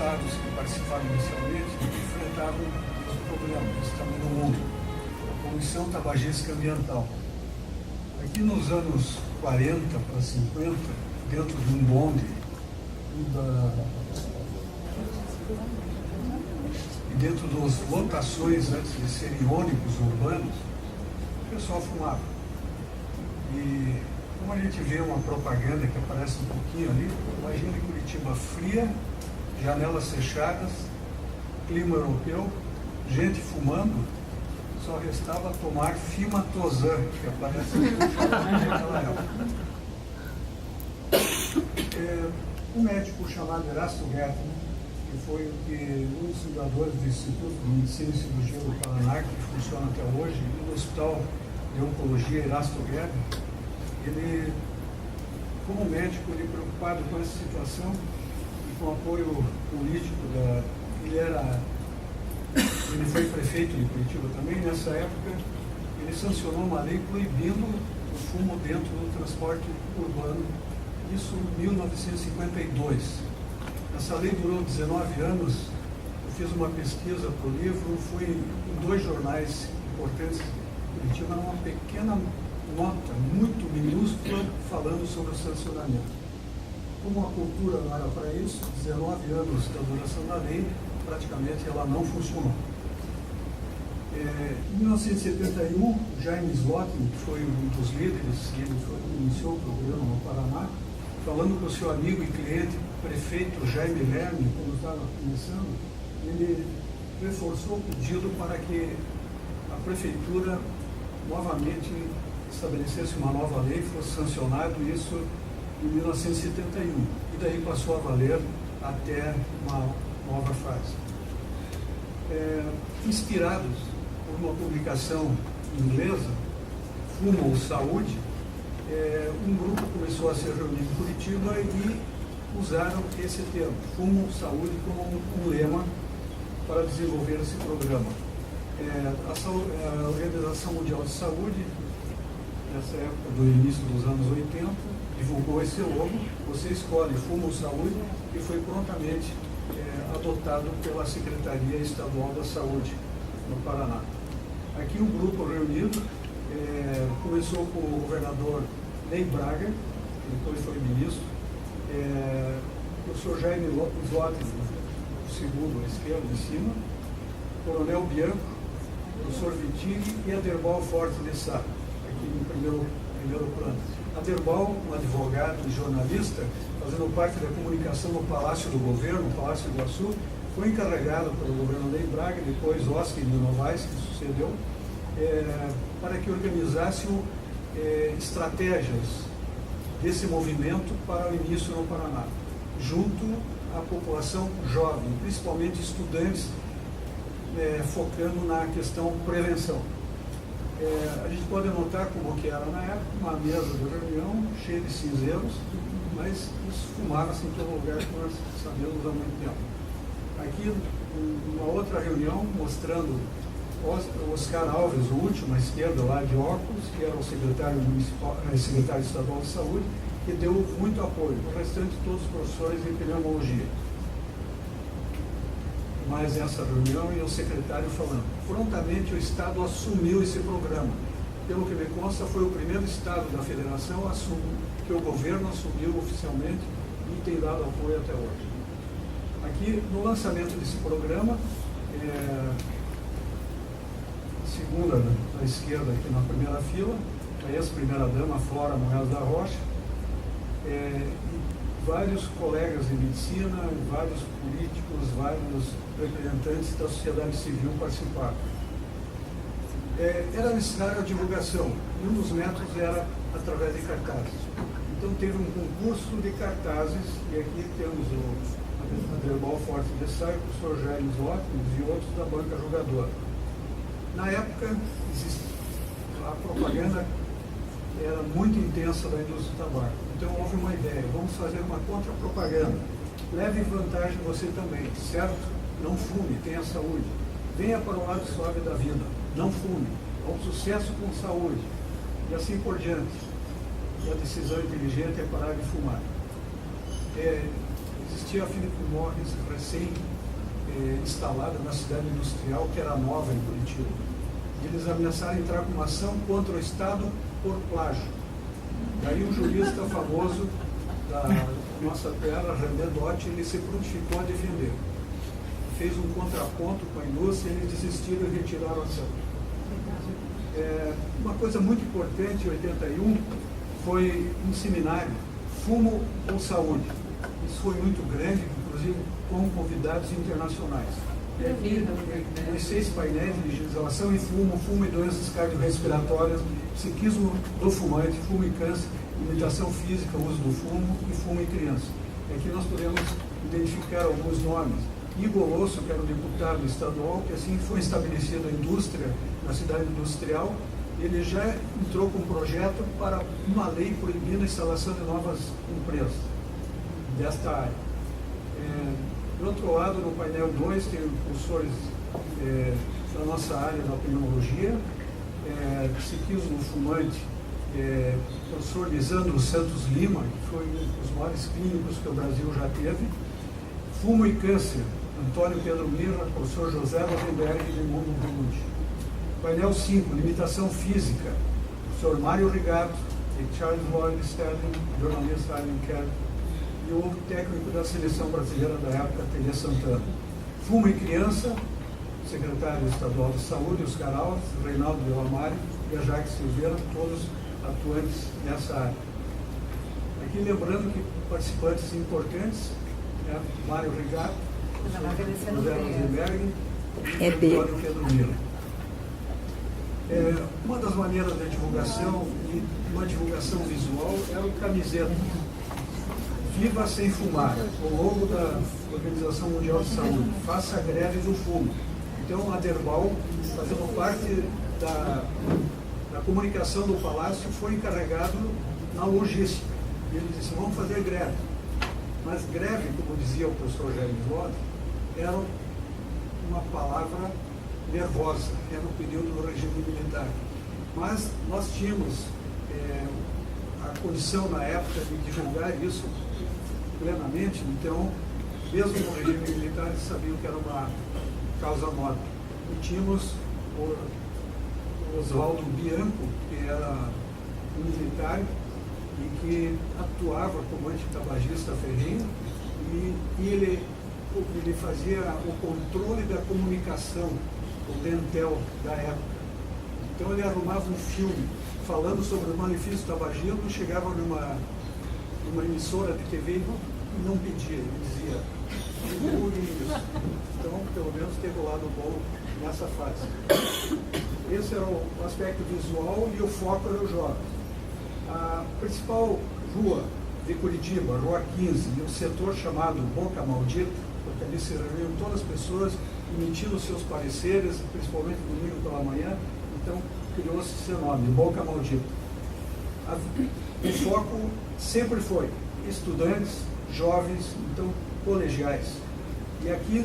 estados que participaram inicialmente enfrentavam esse problema, esse também no mundo, a poluição tabagística ambiental. Aqui nos anos 40 para 50, dentro de um bonde e dentro das lotações antes de serem ônibus urbanos, o pessoal fumava. E como a gente vê uma propaganda que aparece um pouquinho ali, imagina Curitiba fria, janelas fechadas, clima europeu, gente fumando, só restava tomar Fimatozan, que aparece naquela época. Um médico chamado Erasto Guerra, que foi um dos fundadores do Instituto de Medicina e Cirurgia do Paraná, que funciona até hoje, e no Hospital de Oncologia Erasto Guerra, ele, como médico, ele preocupado com essa situação e com o apoio político ele foi prefeito de Curitiba também. Nessa época, ele sancionou uma lei proibindo o fumo dentro do transporte urbano, isso em 1952. Essa lei durou 19 anos. Eu fiz uma pesquisa para o livro, fui em 2 jornais importantes de Curitiba, uma pequena nota muito minúscula falando sobre o sancionamento. Como a cultura não era para isso, 19 anos da duração da lei, praticamente ela não funcionou. Em 1971, Jaime Slotkin, que foi um dos líderes, ele iniciou o programa no Paraná, falando com o seu amigo e cliente, prefeito Jaime Lerner, quando estava começando, ele reforçou o pedido para que a prefeitura novamente estabelecesse uma nova lei, fosse sancionado isso em 1971, e daí passou a valer até uma nova fase. Inspirados por uma publicação inglesa, Fumo ou Saúde, um grupo começou a se reunir em Curitiba e usaram esse termo, Fumo ou Saúde, como um lema para desenvolver esse programa. A Organização Mundial de Saúde, nessa época do início dos anos 80, divulgou esse logo, você escolhe Fumo ou Saúde, e foi prontamente adotado pela Secretaria Estadual da Saúde no Paraná. Aqui um grupo reunido, começou com o governador Ney Braga, que depois foi ministro, o professor Jaime Slotkin, o segundo à esquerda, em cima, Coronel Bianco, professor Vitig e Aderbal Forte de Sá, aqui no primeiro plano. Aderbal, um advogado e jornalista, fazendo parte da comunicação no Palácio do Governo, Palácio do Iguaçu, foi encarregado pelo governo Ney Braga, depois Oscar de Novaes, que sucedeu, para que organizasse estratégias desse movimento para o início no Paraná, junto à população jovem, principalmente estudantes, focando na questão prevenção. A gente pode notar como que era na época, uma mesa de reunião cheia de cinzeiros, mas isso fumava-se em todo lugar, que nós sabemos há muito tempo. Aqui, uma outra reunião mostrando Oscar Alves, o último à esquerda lá de óculos, que era o secretário estadual de saúde, que deu muito apoio. O restante, todos os professores em pneumologia. Mais essa reunião e o secretário falando. Prontamente o Estado assumiu esse programa. Pelo que me consta, foi o primeiro Estado da Federação que o governo assumiu oficialmente e tem dado apoio até hoje. Aqui, no lançamento desse programa, segunda da esquerda aqui na primeira fila, a ex-primeira-dama Flora Moraes da Rocha, e vários colegas de medicina, vários políticos, vários representantes da sociedade civil participaram. Era necessária a divulgação, e um dos métodos era através de cartazes. Então teve um concurso de cartazes, e aqui temos o Aderbal Forte de Sá, o professor Jaime Slotkin e outros da banca jogadora. Na época, a propaganda era muito intensa da indústria do tabaco. Então houve uma ideia, vamos fazer uma contra-propaganda. Leve vantagem você também, certo? Não fume, tenha saúde. Venha para o lado suave da vida, não fume. Ao sucesso com saúde. E assim por diante. E a decisão inteligente é parar de fumar. existia a Philip Morris recém-instalada na cidade industrial, que era nova em Curitiba. Eles ameaçaram entrar com uma ação contra o Estado por plágio. Daí um jurista famoso da nossa terra, René Dotti, ele se prontificou a defender. Fez um contraponto com a indústria, eles desistiram e retiraram a ação. Uma coisa muito importante, em 81, foi um seminário, Fumo ou Saúde. Isso foi muito grande, inclusive com convidados internacionais. E aqui, 6 painéis de legislação em fumo, fumo e doenças cardiorrespiratórias, psiquismo do fumante, fumo e câncer, limitação física, uso do fumo e fumo em criança. E aqui nós podemos identificar alguns nomes. Igor Osso, que era um deputado estadual, que assim foi estabelecida a indústria, na cidade industrial, ele já entrou com um projeto para uma lei proibindo a instalação de novas empresas desta área. Do outro lado, no painel 2, tem professores da nossa área da pneumologia, psiquismo fumante, professor Lisandro Santos Lima, que foi um dos maiores clínicos que o Brasil já teve, fumo e câncer, Antônio Pedro Mirra, professor José Rosenberg de Mundo Rude. Painel 5, limitação física, professor Mário Rigato, e Charles Lloyd Sterling, jornalista Alan Kerr, e o técnico da seleção brasileira da época, Tele Santana. Fumo e criança, secretário estadual de saúde, Oscar Alves, Reinaldo Delamário e a Jaque Silveira, todos atuantes nessa área. Aqui lembrando que participantes importantes, Mário Rigato, José Rosenberg e Antônio Pedro Mira. Uma das maneiras da divulgação, e uma divulgação visual, era o camiseta. Viva sem fumar, o logo da Organização Mundial de Saúde, faça a greve do fumo. Então, a Derbal, fazendo parte da comunicação do Palácio, foi encarregado na logística. E ele disse, vamos fazer greve. Mas greve, como dizia o professor Jair Lodi, era uma palavra nervosa, era o período do regime militar. Mas nós tínhamos a condição na época de divulgar isso plenamente, então, mesmo no regime militar, eles sabiam que era uma causa nobre. E tínhamos o Oswaldo Bianco, que era um militar e que atuava como antitabagista ferrenho, e ele fazia o controle da comunicação, o dentel da época. Então ele arrumava um filme falando sobre o malefício do tabagismo, chegava numa emissora de TV e não pedia, ele dizia, divulgue isso. Então, pelo menos teve o lado bom nessa fase. Esse era o aspecto visual e o foco era o jovem. A principal rua de Curitiba, a Rua 15, e o setor chamado Boca Maldita, porque ali se reuniam todas as pessoas emitindo seus pareceres, principalmente domingo pela manhã, então criou-se esse nome, Boca Maldita. O foco sempre foi estudantes, jovens, então colegiais. E aqui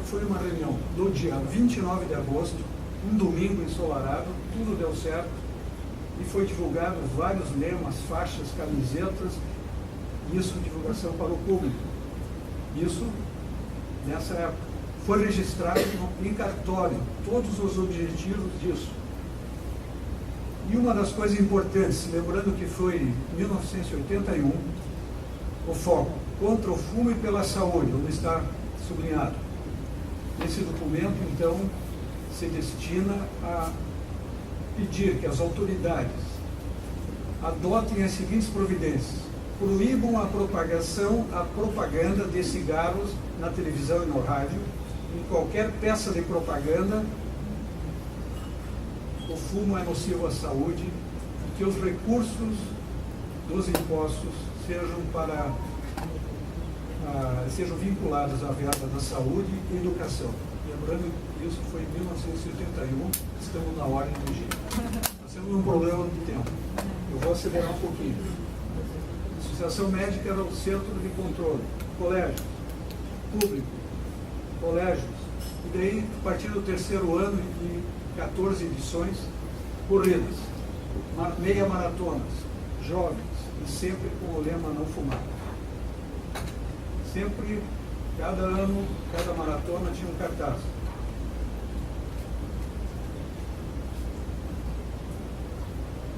foi uma reunião do dia 29 de agosto, um domingo ensolarado, tudo deu certo, e foi divulgado vários lemas, faixas, camisetas, isso divulgação para o público. Isso, nessa época, foi registrado em cartório, todos os objetivos disso. E uma das coisas importantes, lembrando que foi em 1981, o foco contra o fumo e pela saúde, onde está sublinhado. Esse documento, então, se destina a pedir que as autoridades adotem as seguintes providências: proíbam a propaganda de cigarros na televisão e no rádio, em qualquer peça de propaganda. O fumo é nocivo à saúde, e que os recursos dos impostos sejam vinculados à verba da saúde e educação. Lembrando que isso foi em 1981, estamos na ordem do dia. Nós temos um problema de tempo. Eu vou acelerar um pouquinho. A Associação Médica era o centro de controle. Colégio, público, colégios. E daí, a partir do terceiro ano, de 14 edições, corridas, meia maratonas, jovens, e sempre com o lema não fumar. Sempre, cada ano, cada maratona tinha um cartaz.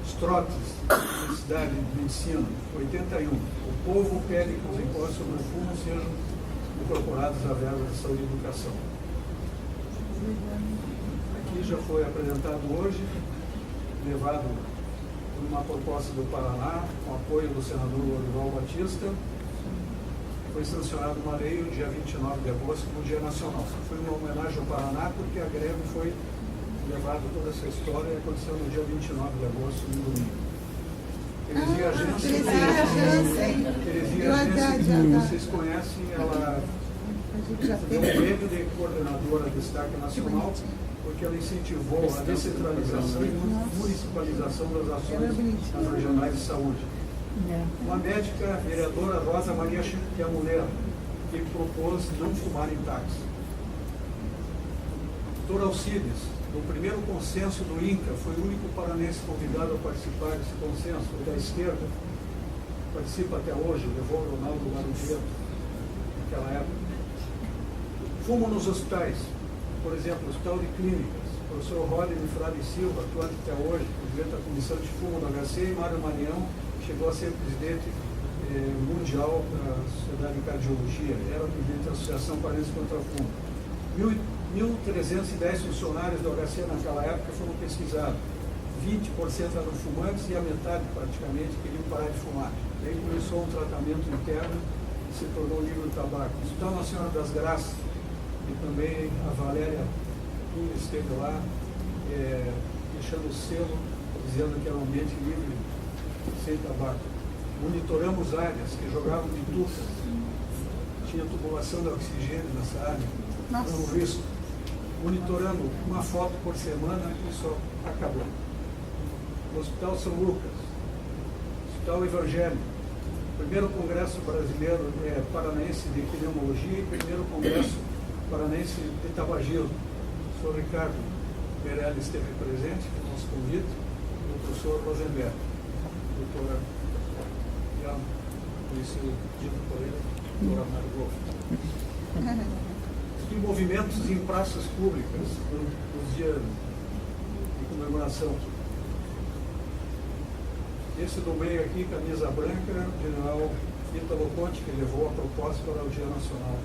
Os trotes, Universidade de Medicina, 81. O povo pede que os impostos sobre o fumo sejam incorporados à verba de saúde e educação. Aqui já foi apresentado hoje, levado por uma proposta do Paraná, com apoio do senador Lorival Batista. Foi sancionado uma lei no dia 29 de agosto, no Dia Nacional. Foi uma homenagem ao Paraná, porque a greve foi levada, toda essa história, e aconteceu no dia 29 de agosto, no domingo. Teresia Agência, que vocês conhecem, ela deu um prêmio de coordenadora de destaque nacional, porque ela incentivou a descentralização e municipalização das ações nas regionais de saúde. Uma médica, vereadora Rosa Maria Chico, que é a mulher, que propôs não fumar em táxi. Doutor Alcides, no primeiro consenso do INCA, foi o único paranense convidado a participar desse consenso, da esquerda, participa até hoje, levou o Ronaldo Laranjeiro, naquela época. Fumo nos hospitais, por exemplo, o Hospital de Clínicas, o professor Rodney Frade Silva, atuante até hoje, presidente da Comissão de Fumo da HC, e Mário Marião, chegou a ser presidente mundial da Sociedade de Cardiologia, era presidente da Associação Paranense contra o Fumo. 1.310 funcionários do HC naquela época foram pesquisados. 20% eram fumantes e a metade, praticamente, queriam parar de fumar. Daí começou um tratamento interno e se tornou livre do tabaco. O Hospital Nossa Senhora das Graças, e também a Valéria esteve lá, deixando o selo, dizendo que era um ambiente livre, sem tabaco. Monitoramos áreas que jogavam de tufas, tinha tubulação de oxigênio nessa área, era um risco. Monitorando uma foto por semana e só acabou. No Hospital São Lucas, Hospital Evangélico, primeiro Congresso Brasileiro Paranaense de Pneumologia e primeiro Congresso Paranaense de Tabagismo. O senhor Ricardo Meirelles esteve presente, no nosso convite, e o professor Rosenberg, doutora, já conheci o dito por ele, doutora Margot. Em movimentos em praças públicas, nos dias de comemoração. Esse do meio aqui, camisa branca, o general Ítalo Conte, que levou a proposta para o Dia Nacional,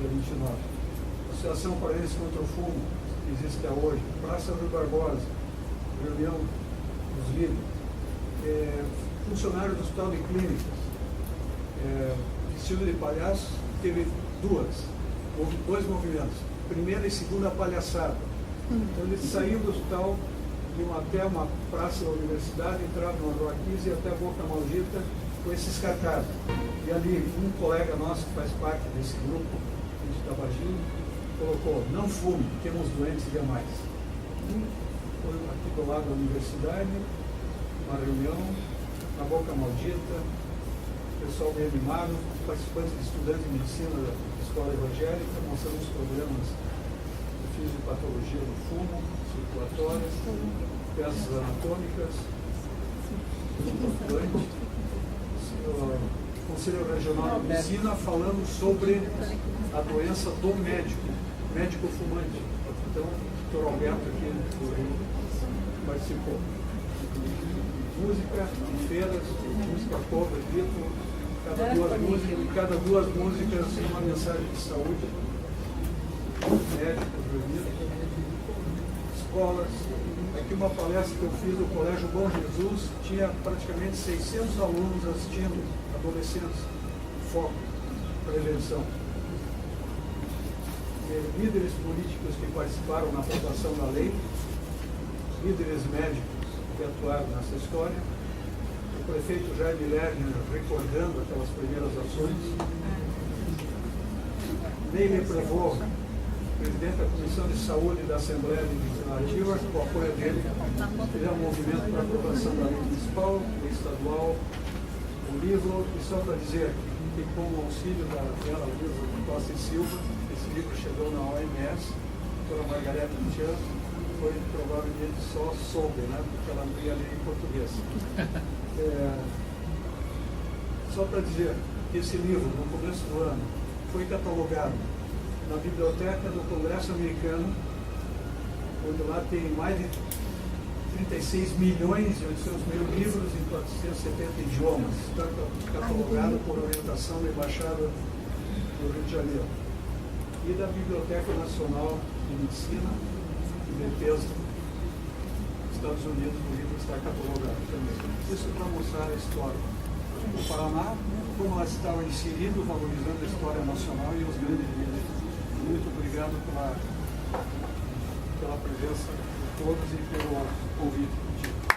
dia 29. Associação Paranense contra o Fumo, que existe até hoje. Praça Rui Barbosa, reunião dos líderes. Funcionário do Hospital de Clínicas, vestido de palhaço, teve dois movimentos. Primeira e segunda palhaçada. Então eles saíam do hospital, iam até uma praça da universidade, entravam na Rua 15 e até a Boca Maldita com esses cartazes. E ali um colega nosso que faz parte desse grupo de tabagismo colocou: não fume, temos doentes demais. Foi aqui do lado da universidade, uma reunião, na Boca Maldita, pessoal bem animado, participantes de estudantes de medicina da escola evangélica, mostrando os problemas de fisiopatologia do fumo, circulatórias, peças anatômicas, o Conselho Regional de Medicina falando sobre a doença do médico fumante. Então, o Dr. Alberto aqui participou. Música, feiras, música cover, grito, cada duas músicas uma mensagem de saúde, médicos reunidos, escolas. Aqui uma palestra que eu fiz no Colégio Bom Jesus, tinha praticamente 600 alunos assistindo, adolescentes, foco, prevenção. Líderes políticos que participaram na aprovação da lei, líderes médicos que atuaram nessa história, o prefeito Jaime Lerner recordando aquelas primeiras ações, Neile Prevô, presidente da Comissão de Saúde da Assembleia Legislativa, com o apoio dele, fizeram um movimento para a aprovação da lei municipal, lei estadual, o livro, e só para dizer que com o auxílio da Vera Luiza Costa e Silva, esse livro chegou na OMS, a doutora Margareta Tchan, foi provavelmente só soube, né, porque ela não ia ler em português. Só para dizer, que esse livro, no começo do ano, foi catalogado na biblioteca do Congresso Americano, onde lá tem mais de 36 milhões e 800 mil livros em 470 idiomas. Está catalogado por orientação da Embaixada do Rio de Janeiro. E da Biblioteca Nacional de Medicina e Defesa dos Estados Unidos, o livro está catalogado também. Isso para mostrar a história do Paraná, como ela estava inserindo, valorizando a história nacional e os grandes líderes. Muito obrigado pela presença de todos e pelo convite.